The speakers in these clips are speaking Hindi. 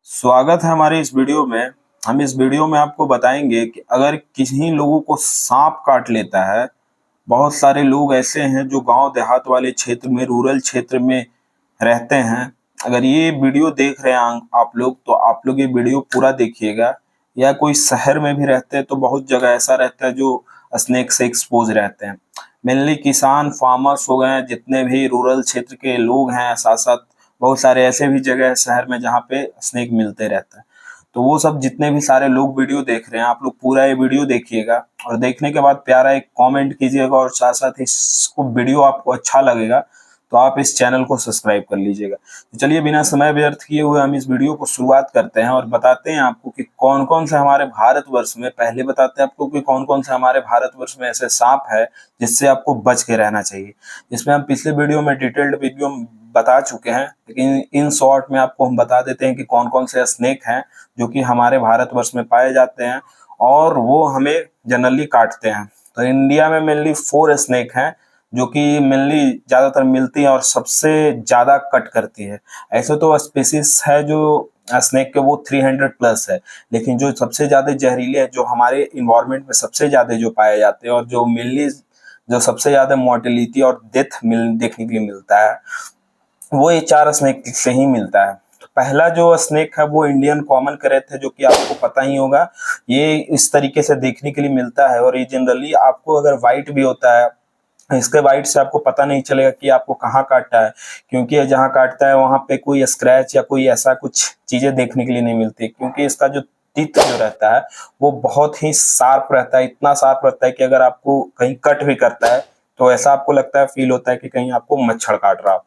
स्वागत है हमारे इस वीडियो में। हम इस वीडियो में आपको बताएंगे कि अगर किन्हीं लोगों को सांप काट लेता है। बहुत सारे लोग ऐसे हैं जो गांव देहात वाले क्षेत्र में, रूरल क्षेत्र में रहते हैं। अगर ये वीडियो देख रहे हैं आप लोग, तो आप लोग ये वीडियो पूरा देखिएगा। या कोई शहर में भी रहते हैं तो बहुत जगह ऐसा रहता है जो स्नेक से एक्सपोज रहते हैं। मेनली किसान फार्मर्स हो गए, जितने भी रूरल क्षेत्र के लोग हैं, साथ साथ बहुत सारे ऐसे भी जगह है शहर में जहाँ पे स्नेक मिलते रहता है। तो वो सब जितने भी सारे लोग वीडियो देख रहे हैं, आप लोग पूरा ये वीडियो देखिएगा और देखने के बाद प्यारा एक कमेंट कीजिएगा और साथ साथ इसको वीडियो आपको अच्छा लगेगा तो आप इस चैनल को सब्सक्राइब कर लीजिएगा। तो चलिए बिना समय व्यर्थ किए हुए हम इस वीडियो को शुरुआत करते हैं और बताते हैं आपको कि कौन कौन से हमारे भारतवर्ष में, पहले बताते हैं आपको कि कौन कौन से हमारे भारतवर्ष में ऐसे सांप है जिससे आपको बच के रहना चाहिए। जिसमें हम पिछले वीडियो में डिटेल्ड वीडियो बता चुके हैं, लेकिन इन शॉर्ट में आपको हम बता देते हैं कि कौन कौन से स्नेक हैं जो कि हमारे भारतवर्ष में पाए जाते हैं और वो हमें जनरली काटते हैं। तो इंडिया में मेनली 4 स्नेक हैं जो कि मेनली ज्यादातर मिलती है और सबसे ज्यादा कट करती है। ऐसे तो स्पीसीज है जो स्नेक के वो 300 प्लस है, लेकिन जो सबसे ज्यादा जहरीले है, जो हमारे इन्वायरमेंट में सबसे ज्यादा जो पाए जाते हैं और जो मेनली जो सबसे ज्यादा मोर्टेलिटी और डेथ देखने के लिए मिलता है, वो ये 4 स्नेक से ही मिलता है। तो पहला जो स्नेक है वो इंडियन कॉमन करेट है, जो कि आपको पता ही होगा। ये इस तरीके से देखने के लिए मिलता है और ये जनरली आपको अगर व्हाइट भी होता है, इसके वाइट से आपको पता नहीं चलेगा कि आपको कहाँ काटता है, क्योंकि ये जहाँ काटता है वहां पे कोई स्क्रैच या कोई ऐसा कुछ चीजें देखने के लिए नहीं मिलती, क्योंकि इसका जो टीथ जो रहता है वो बहुत ही शार्प रहता है। इतना शार्प रहता है कि अगर आपको कहीं कट भी करता है तो ऐसा आपको लगता है, फील होता है कि कहीं आपको मच्छर काट रहा।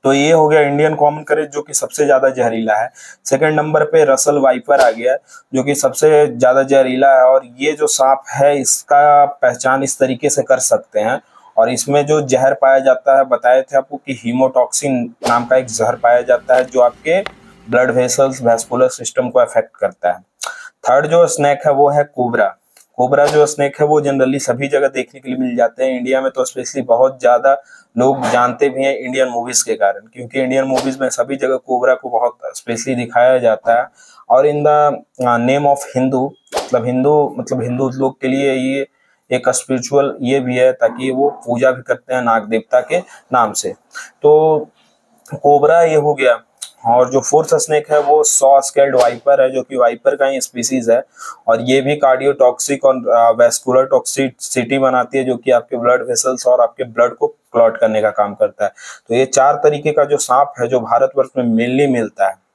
तो ये हो गया इंडियन कॉमन करेज, जो कि सबसे ज्यादा जहरीला है। सेकंड नंबर पे रसल वाइपर आ गया, जो कि सबसे ज्यादा जहरीला है। और ये जो सांप है इसका पहचान इस तरीके से कर सकते हैं, और इसमें जो जहर पाया जाता है, बताए थे आपको कि हीमोटॉक्सिन नाम का एक जहर पाया जाता है जो आपके ब्लड वेसल्स, वैस्कुलर सिस्टम को अफेक्ट करता है। थर्ड जो स्नेक है वो है कोबरा। कोबरा जो स्नेक है वो जनरली सभी जगह देखने के लिए मिल जाते हैं। इंडिया में तो स्पेशली बहुत ज्यादा लोग जानते भी हैं इंडियन मूवीज के कारण, क्योंकि इंडियन मूवीज में सभी जगह कोबरा को बहुत स्पेशली दिखाया जाता है। और in the name of Hindu, मतलब हिंदू लोग के लिए ये एक स्पिरिचुअल ये भी है, ताकि वो पूजा भी करते हैं नाग देवता के नाम से। तो कोबरा ये हो गया। और जो फोर्थ स्नेक है वो सॉ स्केल्ड वाइपर है, जो कि वाइपर का ही स्पीसीज है। और ये भी कार्डियोटॉक्सिक और वैस्कुलर टॉक्सिसिटी बनाती है, जो कि आपके ब्लड वेसल्स और आपके ब्लड को क्लॉट करने का काम करता है। तो ये 4 तरीके का जो सांप है जो भारतवर्ष में मेनली मिलता है।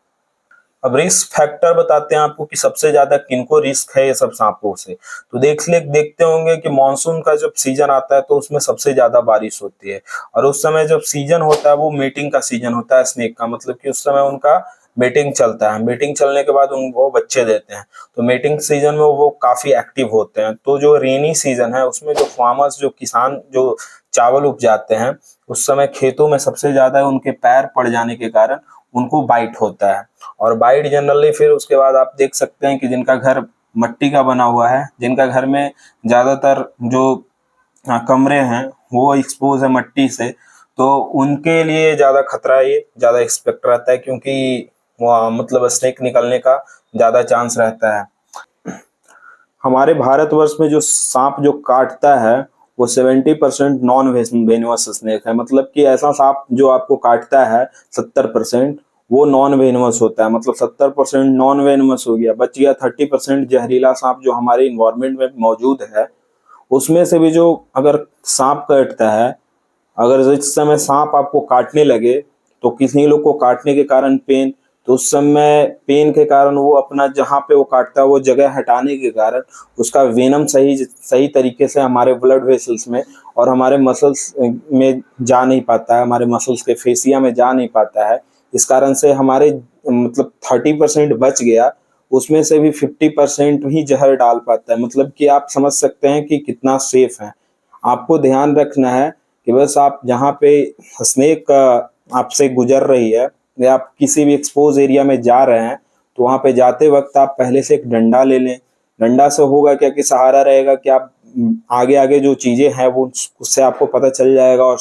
अब रिस्क फैक्टर बताते हैं आपको कि सबसे ज्यादा किनको रिस्क है ये सब सांपों से। तो देखते होंगे कि मानसून का जब सीजन आता है तो उसमें सबसे ज्यादा बारिश होती है, और उस समय जब सीजन होता है वो मीटिंग का सीजन होता है स्नेक का, मतलब कि उस समय उनका मीटिंग चलता है। मीटिंग चलने के बाद वो बच्चे देते हैं, तो मीटिंग सीजन में वो काफी एक्टिव होते हैं। तो जो रेनी सीजन है उसमें जो फार्मर्स, जो किसान जो चावल उपजाते हैं, उस समय खेतों में सबसे ज्यादा उनके पैर पड़ जाने के कारण उनको बाइट होता है। और बाइट जनरली फिर उसके बाद आप देख सकते हैं कि जिनका घर मट्टी का बना हुआ है, जिनका घर में ज्यादातर जो कमरे हैं वो एक्सपोज है मट्टी से, तो उनके लिए ज्यादा खतरा, ये ज्यादा एक्सपेक्ट रहता है, क्योंकि वो मतलब स्नेक निकलने का ज्यादा चांस रहता है। हमारे भारतवर्ष में जो सांप जो काटता है वो 70% नॉन वेनमस स्नेक है, मतलब कि ऐसा सांप जो आपको काटता है 70% वो नॉन वेनमस होता है। मतलब 70% नॉन वेनमस हो गया, बच गया 30% जहरीला सांप जो हमारे इन्वायरमेंट में मौजूद है। उसमें से भी जो अगर सांप काटता है, अगर जिस समय सांप आपको काटने लगे, तो किसी लोग को काटने के कारण पेन, तो उस समय पेन के कारण वो अपना जहाँ पे वो काटता है वो जगह हटाने के कारण उसका वेनम सही सही तरीके से हमारे ब्लड वेसल्स में और हमारे मसल्स में जा नहीं पाता है, हमारे मसल्स के फेसिया में जा नहीं पाता है। इस कारण से हमारे मतलब 30% बच गया, उसमें से भी 50% ही जहर डाल पाता है। मतलब कि आप समझ सकते हैं कि कितना सेफ है। आपको ध्यान रखना है कि बस आप जहाँ पे स्नेक आपसे गुजर रही है या आप किसी भी एक्सपोज एरिया में जा रहे हैं, तो वहां पे जाते वक्त आप पहले से एक डंडा ले लें। डंडा से होगा क्या कि सहारा रहेगा कि आप आगे आगे जो चीजें हैं वो उससे आपको पता चल जाएगा, और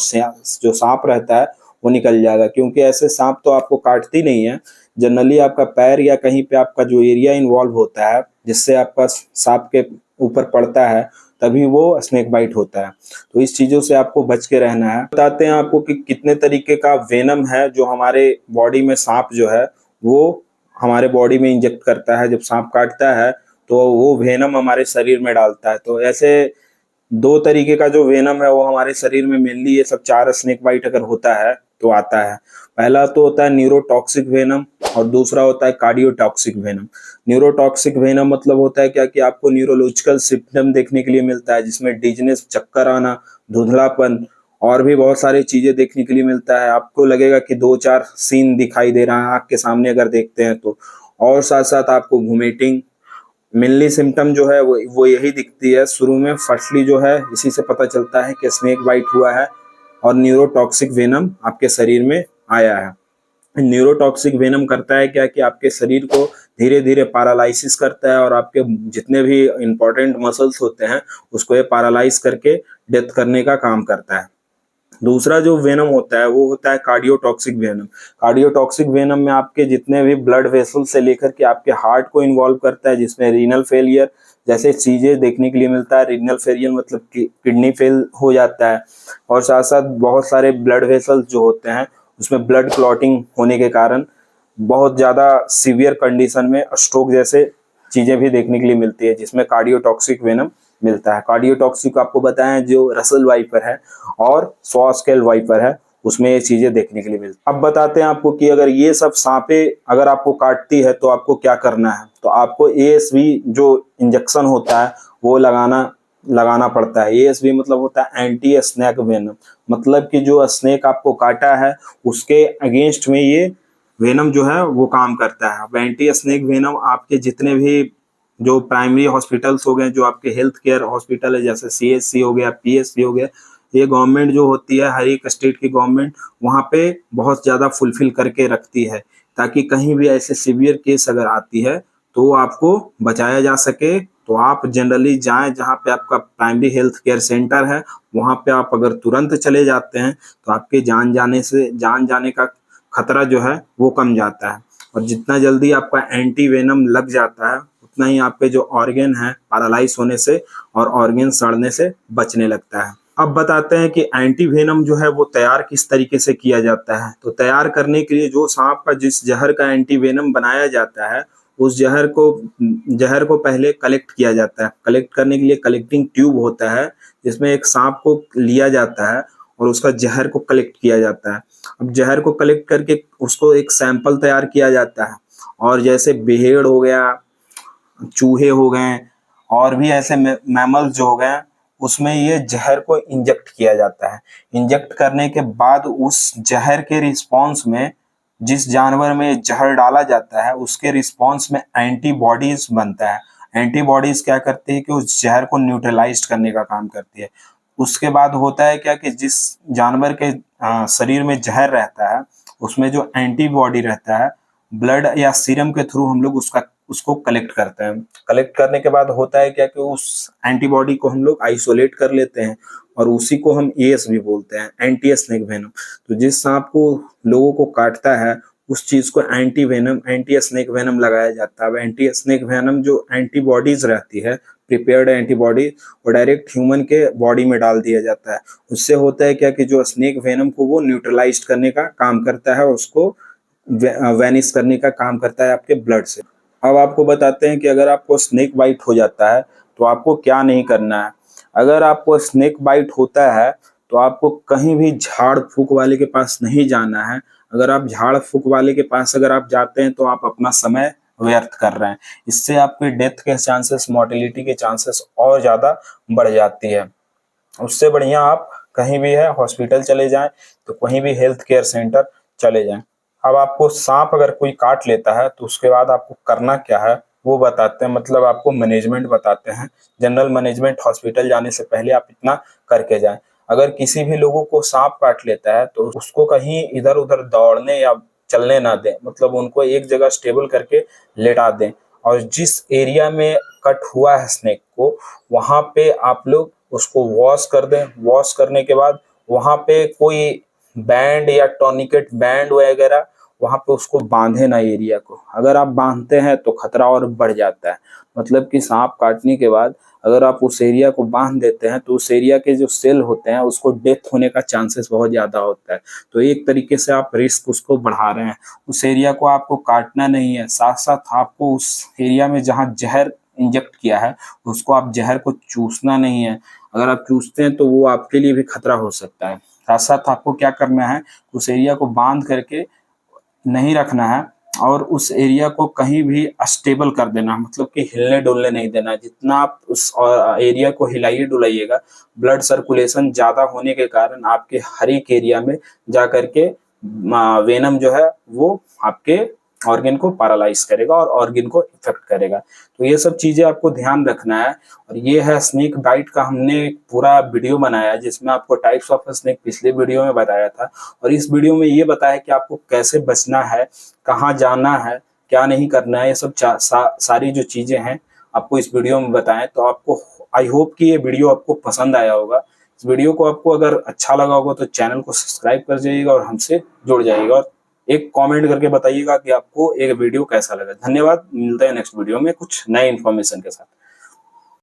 जो सांप रहता है वो निकल जाएगा, क्योंकि ऐसे सांप तो आपको काटती नहीं है। जनरली आपका पैर या कहीं पे आपका जो एरिया इन्वॉल्व होता है जिससे आपका सांप के ऊपर पड़ता है, तभी वो स्नेक बाइट होता है। तो इस चीजों से आपको बच के रहना है। बताते हैं आपको कि कितने तरीके का वेनम है जो हमारे बॉडी में सांप जो है वो हमारे बॉडी में इंजेक्ट करता है। जब सांप काटता है तो वो वेनम हमारे शरीर में डालता है। तो ऐसे 2 तरीके का जो वेनम है वो हमारे शरीर में मेनली ये सब 4 स्नेक बाइट अगर होता है तो आता है। पहला तो होता है न्यूरोटॉक्सिक वेनम और दूसरा होता है कार्डियोटॉक्सिक वेनम। न्यूरोटॉक्सिक वेनम मतलब होता है क्या कि आपको न्यूरोलॉजिकल सिम्पटम देखने के लिए मिलता है, जिसमें डिजनेस, चक्कर आना, धुंधलापन और भी बहुत सारी चीजें देखने के लिए मिलता है। आपको लगेगा कि 2-4 सीन दिखाई दे रहा है आंख के सामने अगर देखते हैं तो। और साथ साथ आपको वोमिटिंग, मेनली सिम्टम जो है वो यही दिखती है शुरू में। फर्स्टली जो है इसी से पता चलता है कि स्नेक बाइट हुआ है और न्यूरोटॉक्सिक वेनम आपके शरीर में आया है। न्यूरोटॉक्सिक वेनम करता है क्या कि आपके शरीर को धीरे धीरे पैरालाइसिस करता है और आपके जितने भी इंपॉर्टेंट मसल्स होते हैं उसको ये पैरालाइज करके डेथ करने का काम करता है। दूसरा जो वेनम होता है वो होता है कार्डियोटॉक्सिक वेनम। कार्डियोटॉक्सिक वेनम में आपके जितने भी ब्लड वेसल से लेकर के आपके हार्ट को इन्वॉल्व करता है, जिसमें रीनल फेलियर जैसे चीजें देखने के लिए मिलता है। रीनल फेलियर मतलब किडनी फेल हो जाता है और साथ साथ बहुत सारे ब्लड वेसल जो होते हैं उसमें ब्लड क्लॉटिंग होने के कारण बहुत ज्यादा सीवियर कंडीशन में स्ट्रोक जैसे चीजें भी देखने के लिए मिलती है, जिसमें कार्डियोटॉक्सिक वेनम मिलता है। कार्डियोटॉक्सिक आपको बताएं जो रसल वाइपर है और स्वॉस्केल वाइपर है उसमें ये चीजें देखने के लिए मिलती है। अब बताते हैं आपको कि अगर ये सब सांपे अगर आपको काटती है तो आपको क्या करना है। तो आपको एएसवी जो इंजेक्शन होता है वो लगाना पड़ता है। एएसवी मतलब होता है एंटी स्नेक वेनम, मतलब कि जो स्नेक आपको काटा है उसके अगेंस्ट में ये वेनम जो है वो काम करता है। अब एंटी स्नेक वेनम आपके जितने भी जो प्राइमरी हॉस्पिटल्स हो गए, जो आपके हेल्थ केयर हॉस्पिटल है जैसे सीएचसी हो गया, पीएचसी हो गया, ये गवर्नमेंट जो होती है हर एक स्टेट की गवर्नमेंट वहाँ पे बहुत ज़्यादा फुलफिल करके रखती है ताकि कहीं भी ऐसे सीवियर केस अगर आती है तो आपको बचाया जा सके। तो आप जनरली जाएं जहाँ पे आपका प्राइमरी हेल्थ केयर सेंटर है, वहाँ पे आप अगर तुरंत चले जाते हैं तो आपके जान जाने का खतरा जो है वो कम जाता है। और जितना जल्दी आपका एंटी वेनम लग जाता है उतना ही आपके जो ऑर्गन है पैरालाइज होने से और ऑर्गन सड़ने से बचने लगता है। अब बताते हैं कि एंटी वेनम जो है वो तैयार किस तरीके से किया जाता है। तो तैयार करने के लिए जो सांप का जिस जहर का एंटी वेनम बनाया जाता है उस जहर को पहले कलेक्ट किया जाता है। कलेक्ट करने के लिए कलेक्टिंग ट्यूब होता है जिसमें एक सांप को लिया जाता है और उसका जहर को कलेक्ट किया जाता है। अब जहर को कलेक्ट करके उसको एक सैंपल तैयार किया जाता है और जैसे भेड़ हो गया, चूहे हो गए और भी ऐसे मैमल्स जो हो गए उसमें ये जहर को इंजेक्ट किया जाता है। इंजेक्ट करने के बाद उस जहर के रिस्पॉन्स में जिस जानवर में जहर डाला जाता है उसके रिस्पॉन्स में एंटीबॉडीज बनता है। एंटीबॉडीज क्या करती है कि उस जहर को न्यूट्रलाइज करने का काम करती है। उसके बाद होता है क्या कि जिस जानवर के शरीर में जहर रहता है उसमें जो एंटीबॉडी रहता है ब्लड या सीरम के थ्रू हम लोग उसको कलेक्ट करते हैं। कलेक्ट करने के बाद होता है क्या कि उस एंटीबॉडी को हम लोग आइसोलेट कर लेते हैं और उसी को हम एएसवी बोलते हैं, एंटी स्नेक वेनम। तो जिस सांप को लोगों को काटता है उस चीज को एंटी स्नेक वेनम लगाया जाता है। अब एंटी स्नेक वेनम जो एंटीबॉडीज रहती है, प्रिपेयर्ड एंटीबॉडी, वो डायरेक्ट ह्यूमन के बॉडी में डाल दिया जाता है। उससे होता है क्या कि जो स्नेक वेनम को वो न्यूट्रलाइज करने का काम करता है और उसको वैनिश करने का काम करता है आपके ब्लड से। अब आपको बताते हैं कि अगर आपको स्नेक बाइट हो जाता है तो आपको क्या नहीं करना है। अगर आपको स्नेक बाइट होता है तो आपको कहीं भी झाड़ फूक वाले के पास नहीं जाना है। अगर आप झाड़ फूक वाले के पास अगर आप जाते हैं तो आप अपना समय व्यर्थ कर रहे हैं। इससे आपके डेथ के चांसेस, मोर्टेलिटी के चांसेस और ज्यादा बढ़ जाती है। उससे बढ़िया आप कहीं भी है हॉस्पिटल चले जाएं, तो कहीं भी हेल्थ केयर सेंटर चले जाएं। अब आपको सांप अगर कोई काट लेता है तो उसके बाद आपको करना क्या है वो बताते हैं, मतलब आपको मैनेजमेंट बताते हैं। जनरल मैनेजमेंट हॉस्पिटल जाने से पहले आप इतना करके जाएं। अगर किसी भी लोगों को सांप काट लेता है तो उसको कहीं इधर उधर दौड़ने या चलने ना दें, मतलब उनको एक जगह स्टेबल करके लेटा दें। और जिस एरिया में कट हुआ है स्नेक को वहां पे आप लोग उसको वॉश कर दें। वॉश करने के बाद वहां पे कोई बैंड या टॉनिकेट बैंड वगैरह वहां पे उसको बांधे ना एरिया को। अगर आप बांधते हैं तो खतरा और बढ़ जाता है। मतलब कि सांप काटने के बाद अगर आप उस एरिया को बांध देते हैं तो उस एरिया के जो सेल होते हैं उसको डेथ होने का चांसेस बहुत ज्यादा होता है। तो एक तरीके से आप रिस्क उसको बढ़ा रहे हैं। उस एरिया को आपको काटना नहीं है, साथ साथ आपको उस एरिया में जहाँ जहर इंजेक्ट किया है उसको आप जहर को चूसना नहीं है। अगर आप चूसते हैं तो वो आपके लिए भी खतरा हो सकता है। साथ साथ आपको क्या करना है, उस एरिया को बांध करके नहीं रखना है और उस एरिया को कहीं भी अस्टेबल कर देना, मतलब कि हिलने डुलने नहीं देना। जितना आप उस एरिया को हिलाइए डुलाइएगा, ब्लड सर्कुलेशन ज्यादा होने के कारण आपके हर एक एरिया में जा करके वेनम जो है वो आपके ऑर्गन को पैरालाइज करेगा और ऑर्गन को इफेक्ट करेगा। तो ये सब चीजें आपको ध्यान रखना है। और ये है स्नेक बाइट का हमने एक पूरा वीडियो बनाया जिसमें आपको टाइप्स ऑफ स्नेक पिछले वीडियो में बताया था, और इस वीडियो में ये बताया कि आपको कैसे बचना है, कहाँ जाना है, क्या नहीं करना है। ये सब सारी जो चीजें हैं आपको इस वीडियो में बताएं। तो आपको आई होप कि ये वीडियो आपको पसंद आया होगा। इस वीडियो को आपको अगर अच्छा लगा होगा तो चैनल को सब्सक्राइब कर जाइएगा और हमसे जुड़ जाइएगा, और एक कमेंट करके बताइएगा कि आपको एक वीडियो कैसा लगा। धन्यवाद, मिलते हैं नेक्स्ट वीडियो में कुछ नए इन्फॉर्मेशन के साथ।